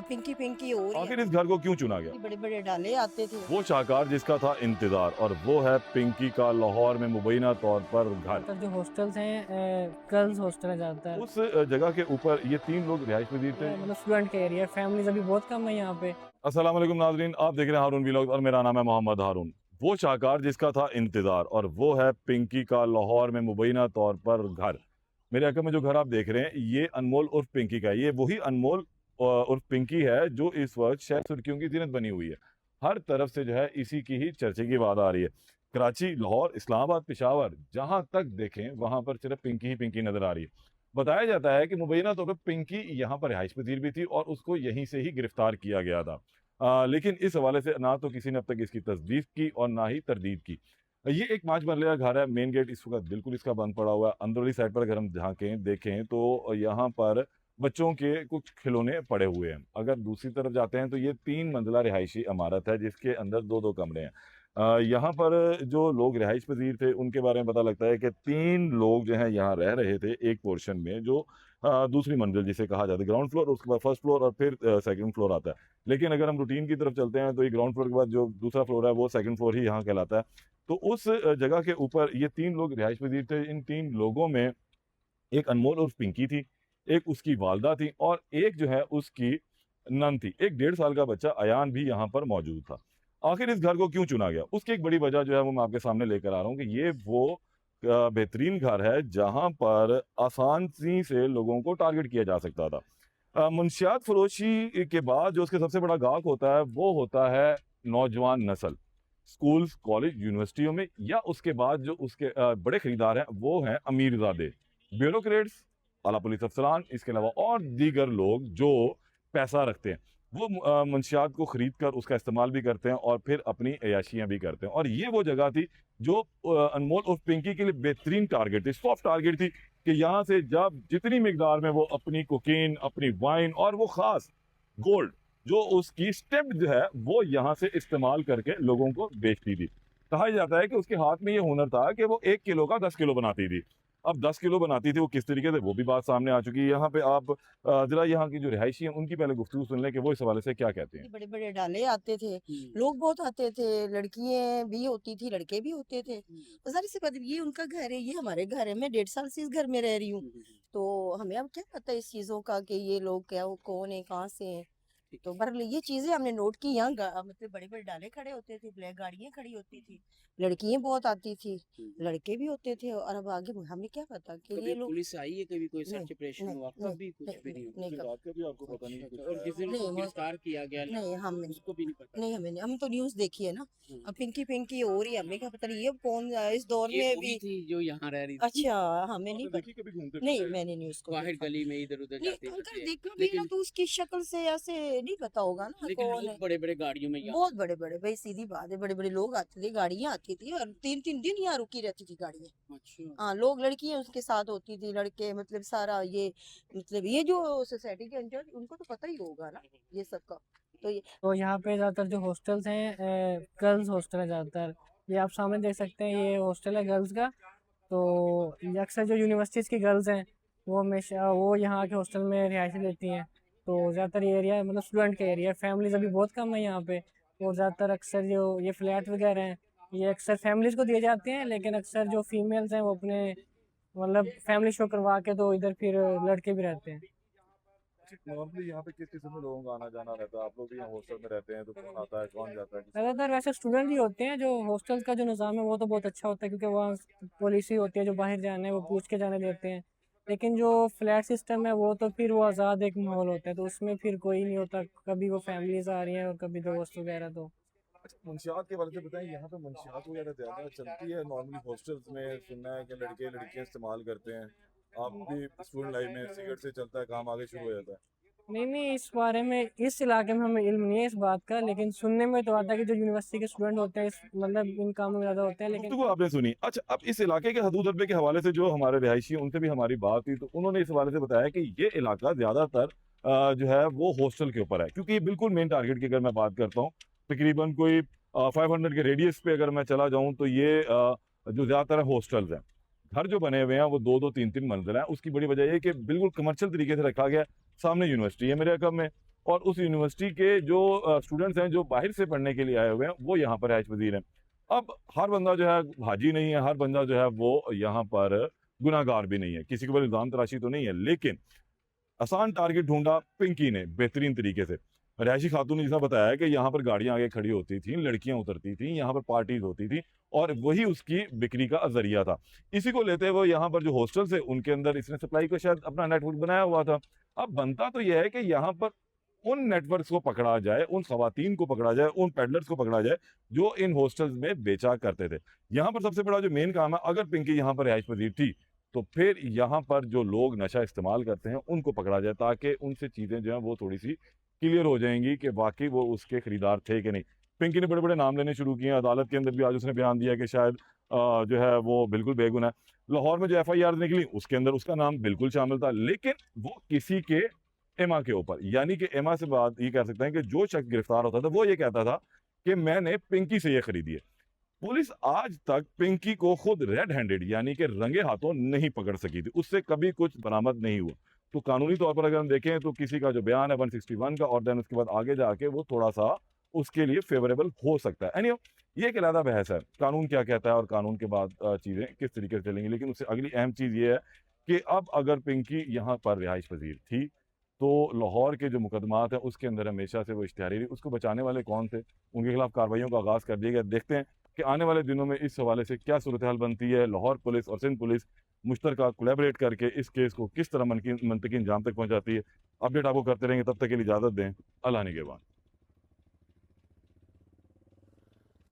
पिंकी पिंकी हो रही आखिर है। इस घर को क्यों चुना गया? बड़े बड़े डाले आते थे। वो शाहकार जिसका था इंतजार, और वो है पिंकी का लाहौर में मुबैना तौर पर घर। ज़्यादातर जो हॉस्टल्स हैं गर्ल्स हॉस्टल है ज़्यादातर। उस जगह के ऊपर ये 3 लोग रिहाइश पजीर थे। मतलब स्टूडेंट का एरिया, फैमिलीज अभी बहुत कम है यहाँ पे। अस्सलाम वालेकुम नाज़रीन, आप देख रहे हैं हारून व्लॉग्स और मेरा नाम है मोहम्मद हारून। वो शाहकार जिसका था इंतजार, और वो है पिंकी का लाहौर में मुबैना तौर पर घर। मेरे अकल में जो घर आप देख रहे हैं, ये अनमोल उर्फ पिंकी का है। ये वही अनमोल उर्फ पिंकी है जो इस वक्त शहर सुर्खियों की जीनत बनी हुई है। हर तरफ से जो है इसी की ही चर्चे की बात आ रही है। कराची, लाहौर, इस्लामाबाद, पेशावर, जहां तक देखें वहां पर सिर्फ पिंकी ही पिंकी नजर आ रही है। बताया जाता है कि मुबैना तौर पर पिंकी यहाँ पर रिहाइश पजीर भी थी और उसको यहीं से ही गिरफ्तार किया गया था। लेकिन इस हवाले से ना तो किसी ने अब तक इसकी तस्दीक की और ना ही तरदीद की। ये एक 5 मरले का घर है। मेन गेट इस वक्त बिल्कुल इसका बंद पड़ा हुआ है। अंदर वाली साइड पर अगर हम झांकें देखें तो यहाँ पर बच्चों के कुछ खिलौने पड़े हुए हैं। अगर दूसरी तरफ जाते हैं तो ये 3 मंजिला रिहायशी इमारत है जिसके अंदर 2-2 कमरे हैं। यहाँ पर जो लोग रिहाइश पजीर थे उनके बारे में पता लगता है कि 3 लोग जो हैं यहाँ रह रहे थे एक पोर्शन में, जो दूसरी मंजिल जिसे कहा जाता है, ग्राउंड फ्लोर, उसके बाद फर्स्ट फ्लोर और फिर सेकंड फ्लोर आता है। लेकिन अगर हम रूटीन की तरफ चलते हैं तो ये ग्राउंड फ्लोर के बाद जो दूसरा फ्लोर है वो सेकंड फ्लोर ही यहाँ कहलाता है। तो उस जगह के ऊपर ये 3 लोग रिहाइश पजीर थे। इन 3 लोगों में एक अनमोल उर्फ पिंकी थी, एक उसकी वालदा थी और एक जो है उसकी नन थी। एक 1.5 साल का बच्चा अयान भी यहाँ पर मौजूद था। आखिर इस घर को क्यों चुना गया, उसकी एक बड़ी वजह जो है वो मैं आपके सामने लेकर आ रहा हूँ कि ये वो बेहतरीन घर है जहाँ पर आसानी से लोगों को टारगेट किया जा सकता था। मुंशियात फरोशी के बाद जो उसके सबसे बड़ा गाहक होता है वो होता है नौजवान नस्ल। स्कूल्स, कॉलेज, यूनिवर्सिटियों में, या उसके बाद जो उसके बड़े खरीदार हैं वो हैं अमीरजादे, ब्यूरोक्रेट्स, आला पुलिस अफसरान, इसके अलावा और दीगर लोग जो पैसा रखते हैं। वो मंशियात को खरीद कर उसका इस्तेमाल भी करते हैं और फिर अपनी अयाशियां भी करते हैं। और ये वो जगह थी जो अनमोल उर्फ पिंकी के लिए बेहतरीन टारगेट थी, सॉफ्ट टारगेट थी कि यहाँ से जब जितनी मिकदार में वो अपनी कोकीन, अपनी वाइन और वो खास गोल्ड जो उसकी स्टेप जो है वो यहाँ से इस्तेमाल करके लोगों को बेचती थी। कहा जाता है कि उसके हाथ में ये हुनर था कि वो 1 किलो का 10 किलो बनाती थी। अब 10 किलो बनाती थी वो किस तरीके से, वो भी बात सामने आ चुकी है। यहाँ पे आप जरा यहाँ की जो रिहायशी है उनकी पहले गुफ्तगू सुन लें कि वो इस हवाले से क्या कहते हैं। बड़े बड़े डाले आते थे, लोग बहुत आते थे, लड़कियां भी होती थी, लड़के भी होते थे। तो सारी सी बात, ये उनका घर है, ये हमारे घर है। मैं 1.5 साल से इस घर में रह रही हूँ, तो हमें अब क्या पता है इस चीजों का कि ये लोग क्या, कौन है, कहाँ से हैं। तो बहरहाल ये चीजें हमने नोट की। यहाँ मतलब बड़े बड़े डाले खड़े होते थे, ब्लैक गाड़ियां खड़ी होती थी, लड़कियां बहुत आती थी, लड़के भी होते थे। और अब आगे हमें क्या पता कि ये लोग। पुलिस आई है, कभी कोई सर्च नहीं ऑपरेशन हुआ, कभी कुछ भी नहीं हुआ? नहीं इस बात का भी आपको पता नहीं कुछ? और जिस दिन नहीं, उसको गिरफ्तार किया गया नहीं, हम उसको भी नहीं पता। नहीं, हमें नहीं, हम तो न्यूज देखी है ना। अब पिंकी पिंकी हो रही है, हमें क्या पता नहीं ये कौन इस दौर ये में वही भी। थी जो यहाँ रह रही थी। अच्छा, हमें नहीं आपने देखी पता। कभी घूमते नहीं, फिरते? मैंने न्यूज को बाहर देखा गली में इधर उधर नहीं। जाते अगर थे, देखा भी ना लेकिन तो उसकी शक्ल से ऐसे नहीं पता होगा ना लेकिन कौन है। लोग बड़े बड़े गाड़ियों में यहाँ बहुत बड़े बड़े, भाई सीधी बात है, बड़े बड़े लोग आते थे, गाड़ियां आती थी और 3-3 दिन यहाँ रुकी रहती थी गाड़ियां। अच्छा हाँ, लोग, लड़कियां उसके साथ होती थी, लड़के, मतलब सारा ये, मतलब ये जो सोसाइटी के अंदर उनको तो पता ही होगा ना ये सब का। तो ये तो यहाँ पे ज़्यादातर जो हॉस्टल्स हैं गर्ल्स हॉस्टल है ज़्यादातर। ये आप सामने देख सकते हैं, ये हॉस्टल है गर्ल्स का। तो ये अक्सर जो यूनिवर्सिटीज़ की गर्ल्स हैं वो हमेशा वो यहाँ के हॉस्टल में रिहाइश लेती हैं। तो ज़्यादातर ये एरिया मतलब स्टूडेंट का एरिया, फैमिलीज अभी बहुत कम है यहाँ पे। और ज़्यादातर अक्सर जो ये फ्लैट वगैरह हैं ये अक्सर फैमिलीज़ को दिए जाते हैं, लेकिन अक्सर जो फीमेल्स हैं वो अपने मतलब फैमिली शो करवा के तो इधर फिर लड़के भी रहते हैं। नॉर्मली यहाँ पे किस किस्म के लोगों का आना जाना रहता है? आप लोग भी यहाँ हॉस्टल में रहते हैं तो कौन आता है कौन जाता है? ज़्यादातर वैसे स्टूडेंट ही होते हैं। जो हॉस्टल का जो निज़ाम है वो तो बहुत अच्छा होता है, क्योंकि वहाँ पॉलिसी होती है जो बाहर जाना है वो पूछ के जाने देते हैं। लेकिन जो फ्लैट सिस्टम है वो तो फिर वो आज़ाद एक माहौल होता है, तो उसमें फिर कोई नहीं होता। कभी वो फैमिलीज आ रही हैं और कभी दोस्त वगैरह। तो अच्छा, मुंशियात के बारे में बताएं, यहाँ पे मुंशियात वगैरह ज़्यादा चलती है? नॉर्मली हॉस्टल्स में सुनना है कि लड़के लड़कियाँ इस्तेमाल करते हैं। आप भी स्टूडेंट लाइफ में सिगरेट से चलता है काम, आगे शुरू हो जाता है। नहीं नहीं, इस बारे में इस इलाके में हमें इल्म नहीं है इस बात का, लेकिन सुनने में तो आता है कि जो यूनिवर्सिटी के स्टूडेंट होते हैं मतलब इन कामों में ज़्यादा होते हैं। लेकिन गुफ्तगू आपने सुनी। अच्छा, अब इस इलाके के हदूद अदबे के हवाले से जो हमारे रिहायशी हैं उनसे भी हमारी बात हुई, तो उन्होंने इस हवाले से बताया कि ये इलाका ज़्यादातर जो है वो हॉस्टल के ऊपर है, क्योंकि ये बिल्कुल मेन टारगेट की अगर मैं बात करता हूँ, तकरीबन कोई 500 के रेडियस पे अगर मैं चला जाऊँ तो ये जो ज़्यादातर हॉस्टल्स हैं, घर जो बने हुए हैं वो 2-2 3-3 मंजिल हैं। उसकी बड़ी वजह ये है कि बिल्कुल कमर्शियल तरीके से रखा गया है। सामने यूनिवर्सिटी है मेरे अकब में, और उस यूनिवर्सिटी के जो स्टूडेंट्स हैं जो बाहर से पढ़ने के लिए आए हुए हैं वो यहाँ पर रिहाइश पजीर हैं। अब हर बंदा जो है हाजी नहीं है, हर बंदा जो है वो यहाँ पर गुनाहगार भी नहीं है, किसी के ऊपर इल्ज़ाम तराशी तो नहीं है, लेकिन आसान टारगेट ढूंढा पिंकी ने बेहतरीन तरीके से। रहायशी खातून ने जैसा बताया कि यहाँ पर गाड़ियां आगे खड़ी होती थी, लड़कियां उतरती थी, यहाँ पर पार्टीज होती थी और वही उसकी बिक्री का जरिया था। इसी को लेते हुए यहाँ पर जो हॉस्टल्स है उनके अंदर इसने सप्लाई का शायद अपना नेटवर्क बनाया हुआ था। अब बनता तो यह है कि यहाँ पर उन नेटवर्क्स को पकड़ा जाए, उन खवातीन को पकड़ा जाए, उन पेडलर्स को पकड़ा जाए जो इन हॉस्टल्स में बेचा करते थे। यहाँ पर सबसे बड़ा जो मेन काम है, अगर पिंकी यहाँ पर रिहाइश पजीर थी तो फिर यहाँ पर जो लोग नशा इस्तेमाल करते हैं उनको पकड़ा जाए, ताकि उनसे चीज़ें जो हैं वो थोड़ी सी क्लियर हो जाएंगी कि वाकई वो उसके खरीदार थे कि नहीं। पिंकी ने बड़े बड़े नाम लेने शुरू किए हैं, अदालत के अंदर भी आज उसने बयान दिया कि शायद जो है वो बिल्कुल बेगुनाह है। लाहौर में जो FIR निकली उसके अंदर उसका नाम बिल्कुल शामिल था, लेकिन वो किसी के एमा के ऊपर, यानी कि एमा से बात ये कह सकते हैं कि जो शख्स गिरफ्तार होता था वो ये कहता था कि मैंने पिंकी से ये खरीदी है। पुलिस आज तक पिंकी को खुद रेड हैंडेड यानी कि रंगे हाथों नहीं पकड़ सकी थी, उससे कभी कुछ बरामद नहीं हुआ। तो कानूनी तौर पर अगर हम देखें तो किसी का जो बयान है 161 का और देन उसके बाद आगे जाके वो थोड़ा सा उसके लिए फेवरेबल हो सकता है। एनीवे ये एक अलग बहस है, कानून क्या कहता है और कानून के बाद चीज़ें किस तरीके से चलेंगी। लेकिन उससे अगली अहम चीज़ ये है कि अब अगर पिंकी यहाँ पर रिहाइश पजीर थी तो लाहौर के जो मुकदमात हैं उसके अंदर हमेशा से वो इश्तिहारी रही, उसको बचाने वाले कौन थे, उनके खिलाफ कार्रवाइयों का आगाज़ कर दिया गया। देखते हैं कि आने वाले दिनों में इस हवाले से क्या सूरत हाल बनती है। लाहौर पुलिस और सिंध पुलिस मुश्तरका कोलैबोरेट करके इस केस को किस तरह मनतकी अंजाम तक पहुंचाती है। अपडेट आपको करते रहेंगे, तब तक के लिए इजाज़त दें। अल्लाह निगहबान।